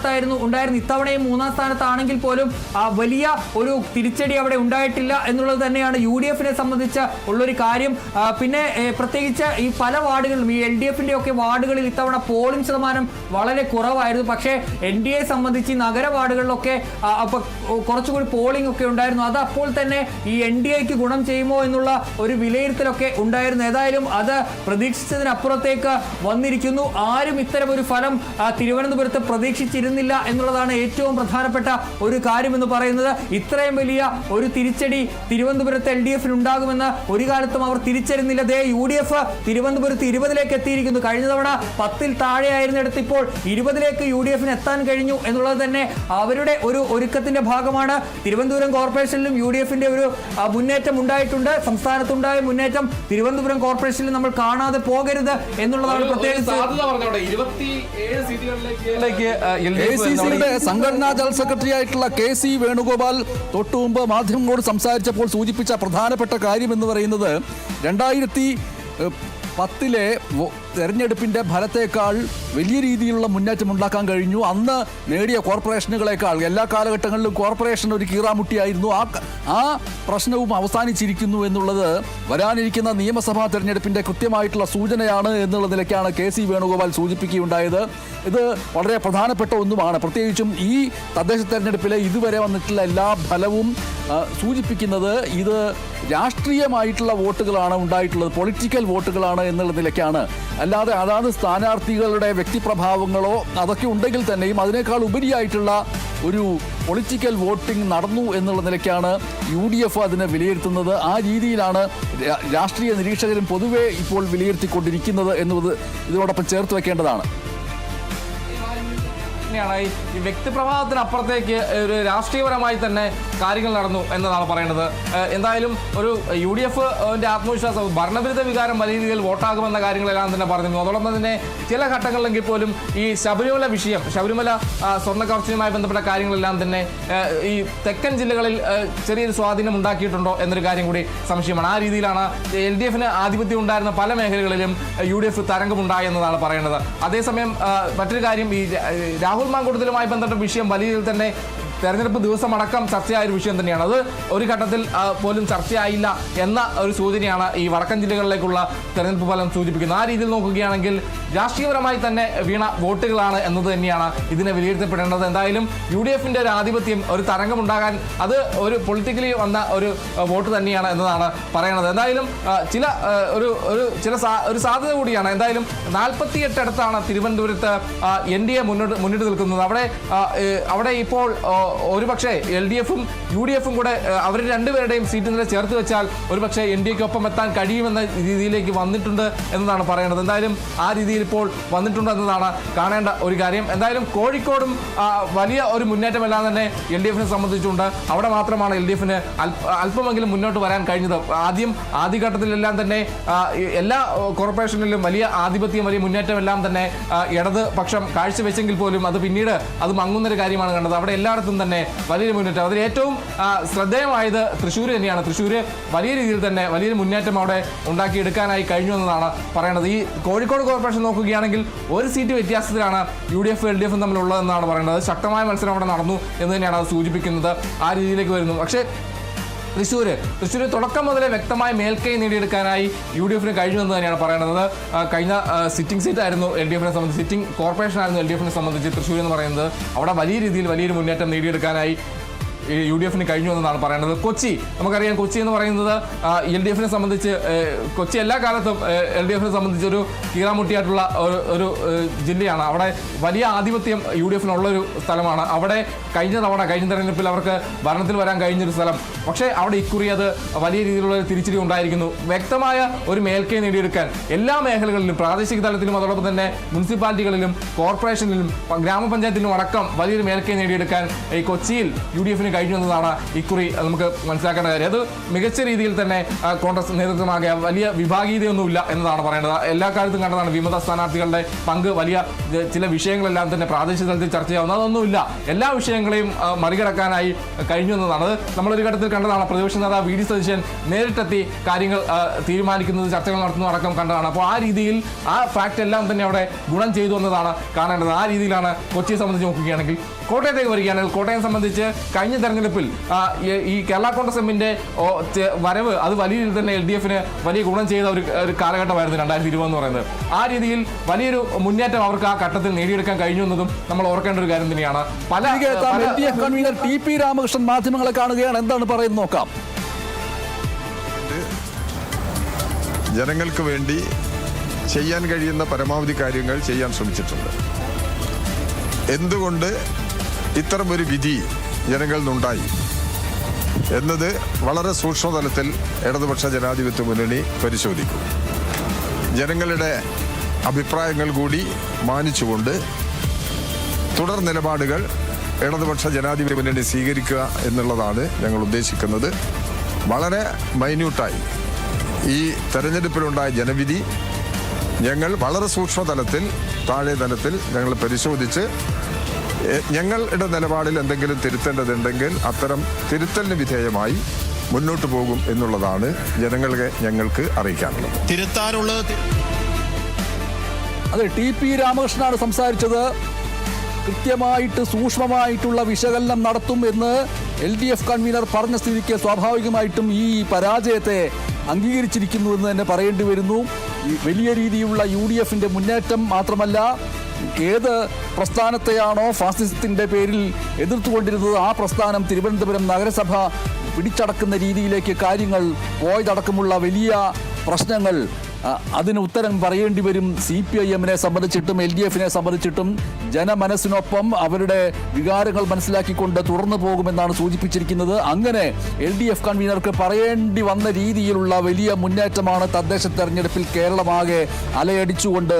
സ്ഥാനത്തായിരുന്നു ഉണ്ടായിരുന്നു. ഇത്തവണയും 3-ാം സ്ഥാനത്താണെങ്കിൽ പോലും വലിയ ഒരു തിരിച്ചടി അവിടെ ഉണ്ടായിട്ടില്ല എന്നുള്ളത് തന്നെയാണ് UDF-നെ സംബന്ധിച്ച് ഉള്ളൊരു കാര്യം. പിന്നെ പ്രത്യേകിച്ച് ഈ പല വാർഡുകളിലും ഈ LDF-ന്റെ ഒക്കെ വാർഡുകളിൽ ഇത്തവണ പോളിംഗ് ശതമാനം വളരെ കുറവായിരുന്നു. പക്ഷേ NDA സംബന്ധിച്ച് ഈ നഗര വാർഡുകളിലൊക്കെ കുറച്ചുകൂടി പോളിംഗ് ഒക്കെ ഉണ്ടായിരുന്നു. അത് അപ്പോൾ തന്നെ ഈ NDAക്ക് ഗുണം ചെയ്യുമോ എന്നുള്ള ഒരു വിലയിരുത്തലൊക്കെ ഉണ്ടായിരുന്നു. ഏതായാലും അത് പ്രതീക്ഷിച്ചതിനപ്പുറത്തേക്ക് വന്നിരിക്കുന്നു. ആരും ഇത്തരം ഒരു ഫലം തിരുവനന്തപുരത്ത് പ്രതീക്ഷിച്ചിരുന്നില്ല എന്നുള്ളതാണ് ഏറ്റവും പ്രധാനപ്പെട്ട ഒരു കാര്യം എന്ന് പറയുന്നത്. ഇത്രയും വലിയ ഒരു തിരിച്ചടി തിരുവനന്തപുരത്ത് LDF-ന് ഉണ്ടാകുമെന്ന് ഒരു കാലത്തും അവർ തിരിച്ചറിയുന്നില്ല. UDF തിരുവനന്തപുരത്ത് 20-ലേക്ക് എത്തിയിരിക്കുന്നു. കഴിഞ്ഞ തവണ 10-ൽ താഴെയായിരുന്നിടത്ത് ഇപ്പോൾ 20-ലേക്ക് UDF-ന് എത്താൻ കഴിഞ്ഞു എന്നുള്ളത് തന്നെ അവരുടെ ഒരു ഒരുക്കത്തിന്റെ ഭാഗമാണ്. തിരുവനന്തപുരം കോർപ്പറേഷനിലും UDF-ന്റെ ഒരു മുന്നേറ്റം ഉണ്ടായിട്ടുണ്ട്. സംസ്ഥാനത്തുണ്ടായ മുന്നേറ്റം തിരുവനന്തപുരം കോർപ്പറേഷനിൽ നമ്മൾ കാണാതെ പോകരുത് എന്നുള്ളതാണ് പ്രത്യേകിച്ച്. സംഘടനാ ജനറൽ സെക്രട്ടറി ആയിട്ടുള്ള KC വേണുഗോപാൽ തൊട്ടുമുമ്പ് മാധ്യമങ്ങളോട് സംസാരിച്ചപ്പോൾ സൂചിപ്പിച്ച പ്രധാനപ്പെട്ട കാര്യം എന്ന് പറയുന്നത് 2010-ലെ തെരഞ്ഞെടുപ്പിന്റെ ഫലത്തേക്കാൾ വലിയ രീതിയിലുള്ള മുന്നേറ്റം ഉണ്ടാക്കാൻ കഴിഞ്ഞു. അന്ന് നേടിയ കോർപ്പറേഷനുകളെക്കാൾ എല്ലാ കാലഘട്ടങ്ങളിലും കോർപ്പറേഷൻ ഒരു കീറാമുട്ടിയായിരുന്നു. ആ പ്രശ്നവും അവസാനിച്ചിരിക്കുന്നു എന്നുള്ളത് വരാനിരിക്കുന്ന നിയമസഭാ തെരഞ്ഞെടുപ്പിന്റെ കൃത്യമായിട്ടുള്ള സൂചനയാണ് എന്നുള്ള നിലയ്ക്കാണ് KC വേണുഗോപാൽ സൂചിപ്പിക്കുകയുണ്ടായത്. ഇത് വളരെ പ്രധാനപ്പെട്ട ഒന്നുമാണ്. പ്രത്യേകിച്ചും ഈ തദ്ദേശ തെരഞ്ഞെടുപ്പിലെ ഇതുവരെ വന്നിട്ടുള്ള എല്ലാ ഫലവും സൂചിപ്പിക്കുന്നത് ഇത് രാഷ്ട്രീയമായിട്ടുള്ള വോട്ടുകളാണ് ഉണ്ടായിട്ടുള്ളത്, പൊളിറ്റിക്കൽ വോട്ടുകളാണ് എന്നുള്ള നിലയ്ക്കാണ്. അല്ലാതെ അതാത് സ്ഥാനാർത്ഥികളുടെ വ്യക്തിപ്രഭാവങ്ങളോ അതൊക്കെ ഉണ്ടെങ്കിൽ തന്നെയും അതിനേക്കാൾ ഉപരിയായിട്ടുള്ള ഒരു പൊളിറ്റിക്കൽ വോട്ടിംഗ് നടന്നു എന്നുള്ള നിലയ്ക്കാണ് UDF അതിനെ വിലയിരുത്തുന്നത്. ആ രീതിയിലാണ് രാഷ്ട്രീയ നിരീക്ഷകരും പൊതുവെ ഇപ്പോൾ വിലയിരുത്തിക്കൊണ്ടിരിക്കുന്നത് എന്നത് ഇതിനോടൊപ്പം ചേർത്ത് വെക്കേണ്ടതാണ്. ഈ വ്യക്തിപ്രഭാവത്തിനപ്പുറത്തേക്ക് ഒരു രാഷ്ട്രീയപരമായി തന്നെ കാര്യങ്ങൾ നടന്നു എന്നതാണ് പറയുന്നത്. എന്തായാലും ഒരു UDF-ന്റെ ആത്മവിശ്വാസം, ഭരണവിരുദ്ധ വികാരം വലിയ രീതിയിൽ വോട്ടാകുമെന്ന കാര്യങ്ങളെല്ലാം തന്നെ പറഞ്ഞിരുന്നു. അതോടൊപ്പം തന്നെ ചില ഘട്ടങ്ങളിലെങ്കിൽ പോലും ഈ ശബരിമല വിഷയം, ശബരിമല സ്വർണ്ണക്കവർച്ചയുമായി ബന്ധപ്പെട്ട കാര്യങ്ങളെല്ലാം തന്നെ ഈ തെക്കൻ ജില്ലകളിൽ ചെറിയൊരു സ്വാധീനം ഉണ്ടാക്കിയിട്ടുണ്ടോ എന്നൊരു കാര്യം കൂടി സംശയമാണ്. ആ രീതിയിലാണ് LDF-ന് ആധിപത്യം ഉണ്ടായിരുന്ന പല മേഖലകളിലും UDF തരംഗമുണ്ടായി എന്നതാണ് പറയുന്നത്. അതേസമയം മറ്റൊരു കാര്യം, ഈ രാഹുൽ മാങ്കൂട്ടത്തിലുമായി ബന്ധപ്പെട്ട വിഷയം വലിയ രീതിയിൽ തന്നെ തെരഞ്ഞെടുപ്പ് ദിവസം അടക്കം ചർച്ചയായൊരു വിഷയം തന്നെയാണ്. അത് ഒരു ഘട്ടത്തിൽ പോലും ചർച്ചയായില്ല എന്ന ഒരു സൂചനയാണ് ഈ വടക്കൻ ജില്ലകളിലേക്കുള്ള തെരഞ്ഞെടുപ്പ് ഫലം സൂചിപ്പിക്കുന്നത്. ആ രീതിയിൽ നോക്കുകയാണെങ്കിൽ രാഷ്ട്രീയപരമായി തന്നെ വീണ വോട്ടുകളാണ് എന്നത് തന്നെയാണ് ഇതിനെ വിലയിരുത്തപ്പെടേണ്ടത്. എന്തായാലും UDF-ന്റെ ഒരു ആധിപത്യം, ഒരു തരംഗമുണ്ടാകാൻ അത് ഒരു പൊളിറ്റിക്കലി വന്ന ഒരു വോട്ട് തന്നെയാണ് എന്നതാണ് പറയുന്നത്. എന്തായാലും ഒരു സാധ്യത കൂടിയാണ്. എന്തായാലും 48 അടുത്താണ് തിരുവനന്തപുരത്ത് NDA മുന്നിട്ട് നിൽക്കുന്നത്. അവിടെ ഇപ്പോൾ ഒരുപക്ഷെ LDF-ഉം UDF-ഉം കൂടെ അവർ രണ്ടുപേരുടെയും സീറ്റ് നില ചേർത്ത് വെച്ചാൽ ഒരുപക്ഷെ NDA-ക്കൊപ്പം എത്താൻ കഴിയുമെന്ന രീതിയിലേക്ക് വന്നിട്ടുണ്ട് എന്നതാണ് പറയുന്നത്. എന്തായാലും ആ രീതിയിൽ ഇപ്പോൾ വന്നിട്ടുണ്ട് എന്നതാണ് കാണേണ്ട ഒരു കാര്യം. എന്തായാലും കോഴിക്കോടും വലിയ ഒരു മുന്നേറ്റമെല്ലാം തന്നെ LDF-നെ സംബന്ധിച്ചുണ്ട്. അവിടെ മാത്രമാണ് LDF-ന് അല്പമെങ്കിലും മുന്നോട്ട് വരാൻ കഴിഞ്ഞത്. ആദ്യഘട്ടത്തിലെല്ലാം തന്നെ എല്ലാ കോർപ്പറേഷനിലും വലിയ ആധിപത്യം, വലിയ മുന്നേറ്റമെല്ലാം തന്നെ ഇടത് പക്ഷം കാഴ്ചവെച്ചെങ്കിൽ പോലും അത് പിന്നീട് അത് മങ്ങുന്നൊരു കാര്യമാണ് കണ്ടത്. അവിടെ എല്ലായിടത്തും തന്നെ വലിയൊരു മുന്നേറ്റം. അതിൽ ഏറ്റവും ശ്രദ്ധേയമായത് തൃശ്ശൂർ തന്നെയാണ്. തൃശ്ശൂർ വലിയ രീതിയിൽ തന്നെ വലിയൊരു മുന്നേറ്റം അവിടെ ഉണ്ടാക്കിയെടുക്കാനായി കഴിഞ്ഞു എന്നതാണ് പറയുന്നത്. ഈ കോഴിക്കോട് കോർപ്പറേഷൻ നോക്കുകയാണെങ്കിൽ ഒരു സീറ്റ് വ്യത്യാസത്തിലാണ് UDF LDF തമ്മിലുള്ളതെന്നാണ് പറയുന്നത്. ശക്തമായ മത്സരം അവിടെ നടന്നു എന്ന് തന്നെയാണ് അത് സൂചിപ്പിക്കുന്നത്. ആ രീതിയിലേക്ക് വരുന്നു. പക്ഷേ തൃശ്ശൂർ തുടക്കം മുതലേ വ്യക്തമായ മേൽക്കൈ നേടിയെടുക്കാനായി UDF-ന് കഴിഞ്ഞു എന്ന് തന്നെയാണ് പറയുന്നത്. കഴിഞ്ഞ സിറ്റിംഗ് സീറ്റ് ആയിരുന്നു LDF-നെ സംബന്ധിച്ച്, സിറ്റിംഗ് കോർപ്പറേഷൻ ആയിരുന്നു LDF-നെ സംബന്ധിച്ച് തൃശ്ശൂർ എന്ന് പറയുന്നത്. അവിടെ വലിയ രീതിയിൽ വലിയൊരു മുന്നേറ്റം നേടിയെടുക്കാനായി UDF-ന് കഴിഞ്ഞു എന്നാണ് പറയുന്നത്. കൊച്ചി, നമുക്കറിയാം, കൊച്ചി എന്ന് പറയുന്നത് LDF-നെ സംബന്ധിച്ച്, കൊച്ചി എല്ലാ കാലത്തും LDF-നെ സംബന്ധിച്ചൊരു കീറാമുട്ടിയായിട്ടുള്ള ഒരു ജില്ലയാണ്. അവിടെ വലിയ ആധിപത്യം UDF-നുള്ളൊരു സ്ഥലമാണ്. അവിടെ കഴിഞ്ഞ തെരഞ്ഞെടുപ്പിൽ അവർക്ക് ഭരണത്തിൽ വരാൻ കഴിഞ്ഞൊരു സ്ഥലം. പക്ഷേ അവിടെ ഇക്കുറി അത് വലിയ രീതിയിലുള്ള തിരിച്ചടി ഉണ്ടായിരിക്കുന്നു. വ്യക്തമായ ഒരു മേൽക്കൈ നേടിയെടുക്കാൻ എല്ലാ മേഖലകളിലും, പ്രാദേശിക തലത്തിലും അതോടൊപ്പം തന്നെ മുനിസിപ്പാലിറ്റികളിലും കോർപ്പറേഷനിലും ഗ്രാമപഞ്ചായത്തിലും അടക്കം വലിയൊരു മേൽക്കൈ നേടിയെടുക്കാൻ ഈ കൊച്ചിയിൽ UDF-ന് കഴിഞ്ഞു എന്നതാണ് ഇക്കുറി നമുക്ക് മനസ്സിലാക്കേണ്ട കാര്യം. അത് മികച്ച രീതിയിൽ തന്നെ കോൺഗ്രസ് നേതൃത്വമാകെ വലിയ വിഭാഗീയതയൊന്നുമില്ല എന്നതാണ് പറയേണ്ടത്. എല്ലാ കാലത്തും കണ്ടതാണ് വിമത സ്ഥാനാർത്ഥികളുടെ പങ്ക്. വലിയ ചില വിഷയങ്ങളെല്ലാം തന്നെ പ്രാദേശിക തലത്തിൽ ചർച്ച ചെയ്യാവുന്ന അതൊന്നുമില്ല. എല്ലാ വിഷയങ്ങളെയും മറികടക്കാനായി കഴിഞ്ഞു എന്നതാണ്. അത് നമ്മളൊരു ഘട്ടത്തിൽ കണ്ടതാണ്. പ്രതിപക്ഷ നേതാവ് വി ഡി സതീശൻ നേരിട്ടെത്തി കാര്യങ്ങൾ തീരുമാനിക്കുന്നത്, ചർച്ചകൾ നടത്തുന്നത് അടക്കം കണ്ടതാണ്. അപ്പോൾ ആ രീതിയിൽ ആ ഫാക്ട് എല്ലാം തന്നെ അവിടെ ഗുണം ചെയ്തു എന്നതാണ് കാണേണ്ടത്. ആ രീതിയിലാണ് കൊച്ചിയെ സംബന്ധിച്ച് നോക്കുകയാണെങ്കിൽ. കോട്ടയത്തേക്ക് വരികയാണെങ്കിൽ കോട്ടയം സംബന്ധിച്ച് കഴിഞ്ഞ തെരഞ്ഞെടുപ്പിൽ ഈ കേരള കോൺഗ്രസ് എമ്മിന്റെ വരവ് അത് വലിയ രീതിയിൽ തന്നെ LDFന് വലിയ ഗുണം ചെയ്ത ഒരു കാലഘട്ടമായിരുന്നു 2020 എന്ന് പറയുന്നത്. ആ രീതിയിൽ വലിയൊരു മുന്നേറ്റം അവർക്ക് ആ ഘട്ടത്തിൽ നേടിയെടുക്കാൻ കഴിഞ്ഞു എന്നതും നമ്മൾ ഓർക്കേണ്ട ഒരു കാര്യം തന്നെയാണ്. LDF കൺവീനർ TP രാമകൃഷ്ണൻ മാധ്യമങ്ങളെ കാണുകയാണ്. എന്താണ് പറയുന്നത് നോക്കാം. ജനങ്ങൾക്ക് വേണ്ടി ചെയ്യാൻ കഴിയുന്ന പരമാവധി കാര്യങ്ങൾ ചെയ്യാൻ ശ്രമിച്ചിട്ടുണ്ട്. എന്തുകൊണ്ട് ഇത്തരമൊരു വിധി ജനങ്ങളിൽ നിന്നുണ്ടായി എന്നത് വളരെ സൂക്ഷ്മതലത്തിൽ ഇടതുപക്ഷ ജനാധിപത്യ മുന്നണി പരിശോധിക്കും. ജനങ്ങളുടെ അഭിപ്രായങ്ങൾ കൂടി മാനിച്ചുകൊണ്ട് തുടർ നിലപാടുകൾ ഇടതുപക്ഷ ജനാധിപത്യ മുന്നണി സ്വീകരിക്കുക എന്നുള്ളതാണ് ഞങ്ങൾ ഉദ്ദേശിക്കുന്നത്. വളരെ മൈന്യൂട്ടായി ഈ തെരഞ്ഞെടുപ്പിലുണ്ടായ ജനവിധി ഞങ്ങൾ വളരെ സൂക്ഷ്മതലത്തിൽ താഴെ തലത്തിൽ ഞങ്ങൾ പരിശോധിച്ച് ഞങ്ങളുടെ നിലപാടിൽ എന്തെങ്കിലും തിരുത്തേണ്ടതുണ്ടെങ്കിൽ അത്തരം തിരുത്തലിന് വിധേയമായി മുന്നോട്ട് പോകും എന്നുള്ളതാണ് ജനങ്ങളെ ഞങ്ങൾക്ക് അറിയിക്കാനുള്ളത്. തിരുത്താനുള്ളത് അതെ, TP രാമകൃഷ്ണനാണ് സംസാരിച്ചത്. കൃത്യമായിട്ട് സൂക്ഷ്മമായിട്ടുള്ള വിശകലനം നടത്തും എന്ന് LDF കൺവീനർ പറഞ്ഞ സ്ഥിതിക്ക് സ്വാഭാവികമായിട്ടും ഈ പരാജയത്തെ അംഗീകരിച്ചിരിക്കുന്നു എന്ന് തന്നെ പറയേണ്ടി വരുന്നു. വലിയ രീതിയിലുള്ള UDFന്റെ മുന്നേറ്റം മാത്രമല്ല, ഏത് പ്രസ്ഥാനത്തെയാണോ ഫാസിസത്തിന്റെ പേരിൽ എതിർത്തുകൊണ്ടിരുന്നത് ആ പ്രസ്ഥാനം തിരുവനന്തപുരം നഗരസഭ പിടിച്ചടക്കുന്ന രീതിയിലേക്ക് കാര്യങ്ങൾ പോയതടക്കമുള്ള വലിയ പ്രശ്നങ്ങൾ, അതിന് ഉത്തരം പറയേണ്ടി വരും. CPIMനെ സംബന്ധിച്ചിട്ടും LDFനെ സംബന്ധിച്ചിട്ടും ജനമനസ്സിനൊപ്പം അവരുടെ വികാരങ്ങൾ മനസ്സിലാക്കിക്കൊണ്ട് തുടർന്നു പോകുമെന്നാണ് സൂചിപ്പിച്ചിരിക്കുന്നത്. അങ്ങനെ LDF കൺവീനർക്ക് പറയേണ്ടി വന്ന രീതിയിലുള്ള വലിയ മുന്നേറ്റമാണ് തദ്ദേശ തെരഞ്ഞെടുപ്പിൽ കേരളമാകെ അലയടിച്ചുകൊണ്ട്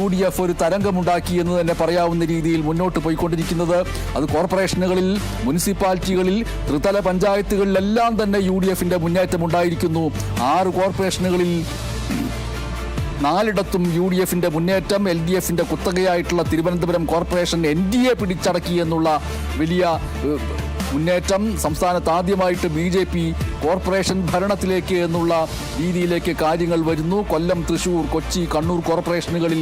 UDF ഒരു തരംഗമുണ്ടാക്കി എന്ന് തന്നെ പറയാവുന്ന രീതിയിൽ മുന്നോട്ട് പോയിക്കൊണ്ടിരിക്കുന്നത്. അത് കോർപ്പറേഷനുകളിൽ, മുനിസിപ്പാലിറ്റികളിൽ, ത്രിതല പഞ്ചായത്തുകളിലെല്ലാം തന്നെ UDFന്റെ മുന്നേറ്റം ഉണ്ടായിരിക്കുന്നു. 6 കോർപ്പറേഷനുകളിൽ 4ഇടത്തും UDFന്റെ മുന്നേറ്റം. LDFന്റെ കുത്തകയായിട്ടുള്ള തിരുവനന്തപുരം കോർപ്പറേഷൻ NDA പിടിച്ചടക്കി എന്നുള്ള വലിയ മുന്നേറ്റം. സംസ്ഥാനത്ത് ആദ്യമായിട്ട് BJP കോർപ്പറേഷൻ ഭരണത്തിലേക്ക് എന്നുള്ള രീതിയിലേക്ക് കാര്യങ്ങൾ വരുന്നു. കൊല്ലം, തൃശൂർ, കൊച്ചി, കണ്ണൂർ കോർപ്പറേഷനുകളിൽ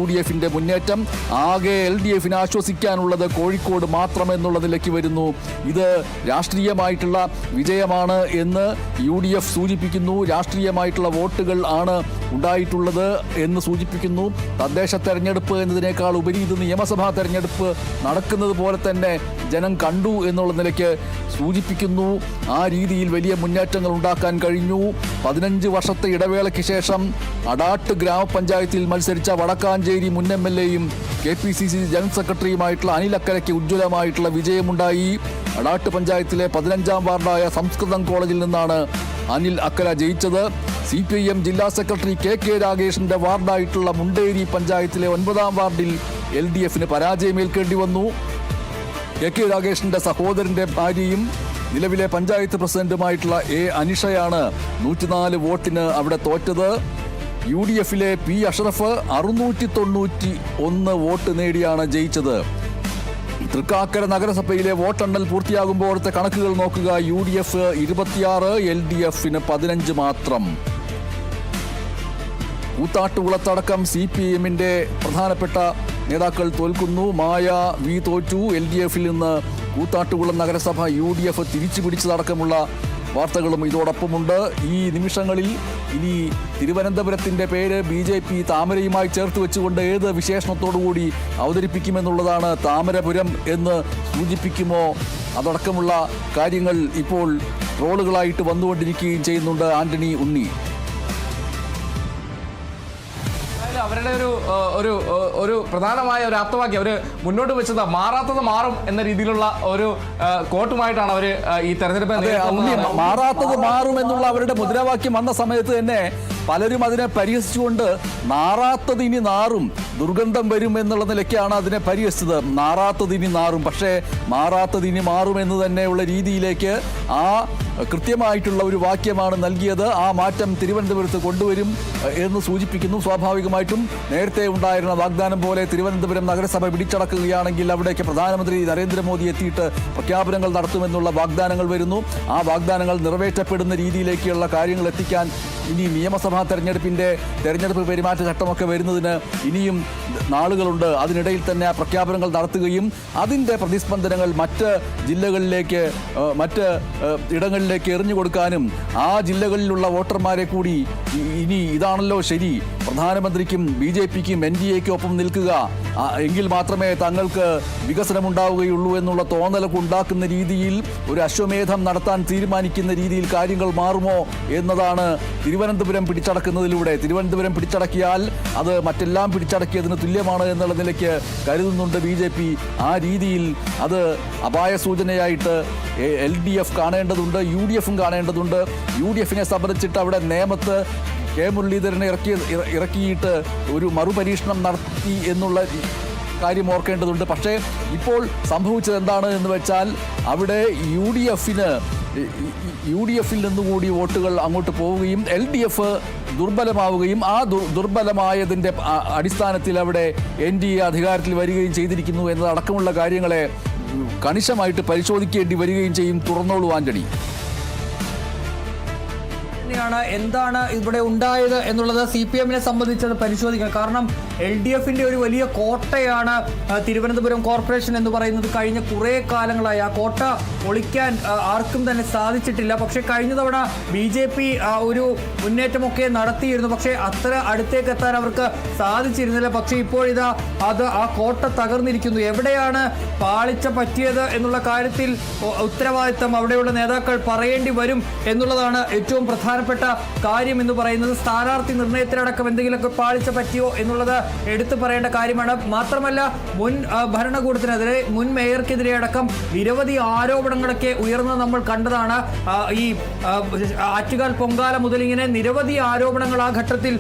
UDFന്റെ മുന്നേറ്റം. ആകെ LDFന് ആശ്വസിക്കാനുള്ളത് കോഴിക്കോട് മാത്രം എന്നുള്ളതിലേക്ക് വരുന്നു. ഇത് രാഷ്ട്രീയമായിട്ടുള്ള വിജയമാണ് എന്ന് UDF സൂചിപ്പിക്കുന്നു. രാഷ്ട്രീയമായിട്ടുള്ള വോട്ടുകൾ ആണ് ഉണ്ടായിട്ടുള്ളത് എന്ന് സൂചിപ്പിക്കുന്നു. തദ്ദേശ തെരഞ്ഞെടുപ്പ് എന്നതിനേക്കാൾ ഉപരി ഇത് നിയമസഭാ തെരഞ്ഞെടുപ്പ് നടക്കുന്നത് പോലെ തന്നെ ജനം കണ്ടു എന്നുള്ള നിലയ്ക്ക് സൂചിപ്പിക്കുന്നു. ആ രീതിയിൽ വലിയ മുന്നേറ്റങ്ങൾ ഉണ്ടാക്കാൻ കഴിഞ്ഞു. 15 വർഷത്തെ ഇടവേളയ്ക്ക് ശേഷം അടാട്ട് ഗ്രാമപഞ്ചായത്തിൽ മത്സരിച്ച വടക്കാഞ്ചേരി മുൻ MLAയും KPCC ജനറൽ സെക്രട്ടറിയുമായിട്ടുള്ള അനിൽ അക്കരയ്ക്ക് ഉജ്ജ്വലമായിട്ടുള്ള വിജയമുണ്ടായി. അടാട്ട് പഞ്ചായത്തിലെ 15ാം വാർഡായ സംസ്കൃതം കോളേജിൽ നിന്നാണ് അനിൽ അക്കര ജയിച്ചത്. CPIM ജില്ലാ സെക്രട്ടറി KK രാഗേഷിന്റെ വാർഡായിട്ടുള്ള മുണ്ടേരി പഞ്ചായത്തിലെ 9ാം വാർഡിൽ LDFന് പരാജയമേൽക്കേണ്ടി വന്നു. KK രാഗേഷിന്റെ സഹോദരന്റെ ഭാര്യയും നിലവിലെ പഞ്ചായത്ത് പ്രസിഡന്റുമായിട്ടുള്ള A അനിഷയാണ് 104 വോട്ടിന് അവിടെ തോറ്റത്. UDFലെ P അഷ്റഫ് 691 വോട്ട് നേടിയാണ് ജയിച്ചത്. തൃക്കാക്കര നഗരസഭയിലെ വോട്ടെണ്ണൽ പൂർത്തിയാകുമ്പോഴത്തെ കണക്കുകൾ നോക്കുക. UDF 26, LDFന് 15 മാത്രം. കൂത്താട്ടുകുളത്തടക്കം CPIMന്റെ പ്രധാനപ്പെട്ട നേതാക്കൾ തോൽക്കുന്നു. മായ V തോറ്റു. LDFിൽ നിന്ന് കൂത്താട്ടുകുളം നഗരസഭ UDF തിരിച്ചു പിടിച്ചതടക്കമുള്ള വാർത്തകളും ഇതോടൊപ്പമുണ്ട്. ഈ നിമിഷങ്ങളിൽ ഇനി തിരുവനന്തപുരത്തിൻ്റെ പേര് BJP താമരയുമായി ചേർത്ത് വെച്ചുകൊണ്ട് ഏത് വിശേഷണത്തോടുകൂടി അവതരിപ്പിക്കുമെന്നുള്ളതാണ്. താമരപുരം എന്ന് സൂചിപ്പിക്കുമോ? അതടക്കമുള്ള കാര്യങ്ങൾ ഇപ്പോൾ ട്രോളുകളായിട്ട് വന്നുകൊണ്ടിരിക്കുകയും ചെയ്യുന്നുണ്ട്. ആന്റണി ഉണ്ണി, അവരുടെ ഒരു പ്രധാനമായ ഒരു ആപ്തവാക്യം അവര് മുന്നോട്ട് വെച്ചത് മാറാത്തത് മാറും എന്ന രീതിയിലുള്ള ഒരു കോട്ടുമായിട്ടാണ് അവര് ഈ തെരഞ്ഞെടുപ്പ് മാറാത്തത് മാറും എന്നുള്ള അവരുടെ മുദ്രാവാക്യം വന്ന സമയത്ത് തന്നെ പലരും അതിനെ പരിഹസിച്ചുകൊണ്ട് നാറാത്തത് ഇനി നാറും, ദുർഗന്ധം വരും എന്നുള്ള നിലയ്ക്കാണ് അതിനെ പരിഹസിച്ചത്. നാറാത്തത് ഇനി നാറും, പക്ഷേ മാറാത്തത് ഇനി മാറും എന്ന് തന്നെയുള്ള രീതിയിലേക്ക് ആ കൃത്യമായിട്ടുള്ള ഒരു വാക്യമാണ് നൽകിയത്. ആ മാറ്റം തിരുവനന്തപുരത്ത് കൊണ്ടുവരും എന്ന് സൂചിപ്പിക്കുന്നു. സ്വാഭാവികമായിട്ടും നേരത്തെ ഉണ്ടായിരുന്ന വാഗ്ദാനം പോലെ തിരുവനന്തപുരം നഗരസഭ പിടിച്ചടക്കുകയാണെങ്കിൽ അവിടേക്ക് പ്രധാനമന്ത്രി നരേന്ദ്രമോദി എത്തിയിട്ട് പ്രഖ്യാപനങ്ങൾ നടത്തുമെന്നുള്ള വാഗ്ദാനങ്ങൾ വരുന്നു. ആ വാഗ്ദാനങ്ങൾ നിറവേറ്റപ്പെടുന്ന രീതിയിലേക്കുള്ള കാര്യങ്ങൾ എത്തിക്കാൻ ഇനി നിയമസഭാ തെരഞ്ഞെടുപ്പ് പെരുമാറ്റച്ചട്ടമൊക്കെ വരുന്നതിന് ഇനിയും നാളുകളുണ്ട്. അതിനിടയിൽ തന്നെ ആ പ്രഖ്യാപനങ്ങൾ നടത്തുകയും അതിൻ്റെ പ്രതിസ്പന്ദനങ്ങൾ മറ്റ് ജില്ലകളിലേക്ക് മറ്റ് ഇടങ്ങളിലേക്ക് എറിഞ്ഞു കൊടുക്കാനും ആ ജില്ലകളിലുള്ള വോട്ടർമാരെ കൂടി ഇനി ഇതാണല്ലോ ശരി, പ്രധാനമന്ത്രിക്കും BJPക്കും NDAയ്ക്കും ഒപ്പം നിൽക്കുക, എങ്കിൽ മാത്രമേ തങ്ങൾക്ക് വികസനമുണ്ടാവുകയുള്ളൂ എന്നുള്ള തോന്നലൊക്കെ ഉണ്ടാക്കുന്ന രീതിയിൽ ഒരു അശ്വമേധം നടത്താൻ തീരുമാനിക്കുന്ന രീതിയിൽ കാര്യങ്ങൾ മാറുമോ എന്നതാണ് തിരുവനന്തപുരം പിടിച്ചടക്കുന്നതിലൂടെ. തിരുവനന്തപുരം പിടിച്ചടക്കിയാൽ അത് മറ്റെല്ലാം പിടിച്ചടക്കിയതിന് തുല്യമാണ് എന്നുള്ള നിലയ്ക്ക് കരുതുന്നുണ്ട് BJP. ആ രീതിയിൽ അത് അപായ സൂചനയായിട്ട് LDF കാണേണ്ടതുണ്ട്, UDFും കാണേണ്ടതുണ്ട്. UDFിനെ സംബന്ധിച്ചിട്ട് അവിടെ നേമത്ത് കെ മുരളീധരനെ ഇറക്കിയിട്ട് ഒരു മറുപരീക്ഷണം നടത്തി എന്നുള്ള കാര്യം ഓർക്കേണ്ടതുണ്ട്. പക്ഷേ ഇപ്പോൾ സംഭവിച്ചത് എന്താണ് എന്ന് വെച്ചാൽ അവിടെ UDFിൽ നിന്നുകൂടി വോട്ടുകൾ അങ്ങോട്ട് പോവുകയും LDF ദുർബലമാവുകയും ആ ദുർബലമായതിൻ്റെ അടിസ്ഥാനത്തിൽ അവിടെ NDA അധികാരത്തിൽ വരികയും ചെയ്തിരിക്കുന്നു എന്നതടക്കമുള്ള കാര്യങ്ങളെ കണിശമായിട്ട് പരിശോധിക്കേണ്ടി വരികയും ചെയ്യും. തുറന്നോളൂ ആന്റണി. എന്താണ് ഇവിടെ ഉണ്ടായത് എന്നുള്ളത് CPMനെ സംബന്ധിച്ചത് പരിശോധിക്കാം. കാരണം LDFിന്റെ ഒരു വലിയ കോട്ടയാണ് തിരുവനന്തപുരം കോർപ്പറേഷൻ എന്ന് പറയുന്നത്. കഴിഞ്ഞ കുറേ കാലങ്ങളായി ആ കോട്ട ഒളിക്കാൻ ആർക്കും തന്നെ സാധിച്ചിട്ടില്ല. പക്ഷേ കഴിഞ്ഞ തവണ BJP ഒരു മുന്നേറ്റമൊക്കെ നടത്തിയിരുന്നു, പക്ഷേ അത്ര അടുത്തേക്ക് എത്താൻ അവർക്ക് സാധിച്ചിരുന്നില്ല. പക്ഷേ ഇപ്പോൾ ആ കോട്ട തകർന്നിരിക്കുന്നു. എവിടെയാണ് പാളിച്ച പറ്റിയത് എന്നുള്ള കാര്യത്തിൽ ഉത്തരവാദിത്തം അവിടെയുള്ള നേതാക്കൾ പറയേണ്ടി വരും എന്നുള്ളതാണ് ഏറ്റവും പ്രധാനപ്പെട്ട കാര്യം എന്ന് പറയുന്നത്. സ്ഥാനാർത്ഥി നിർണയത്തിലടക്കം എന്തെങ്കിലുമൊക്കെ പാളിച്ച പറ്റിയോ എന്നുള്ളത് എടുത്തു പറയേണ്ട കാര്യമാണ്. മാത്രമല്ല മുൻ ഭരണകൂടത്തിനെതിരെ, മുൻ മേയർക്കെതിരെ അടക്കം നിരവധി ആരോപണങ്ങളൊക്കെ ഉയർന്നത് നമ്മൾ കണ്ടതാണ്. ഈ ആറ്റുകാൽ പൊങ്കാല മുതൽ ഇങ്ങനെ നിരവധി ആരോപണങ്ങൾ ആ ഘട്ടത്തിൽ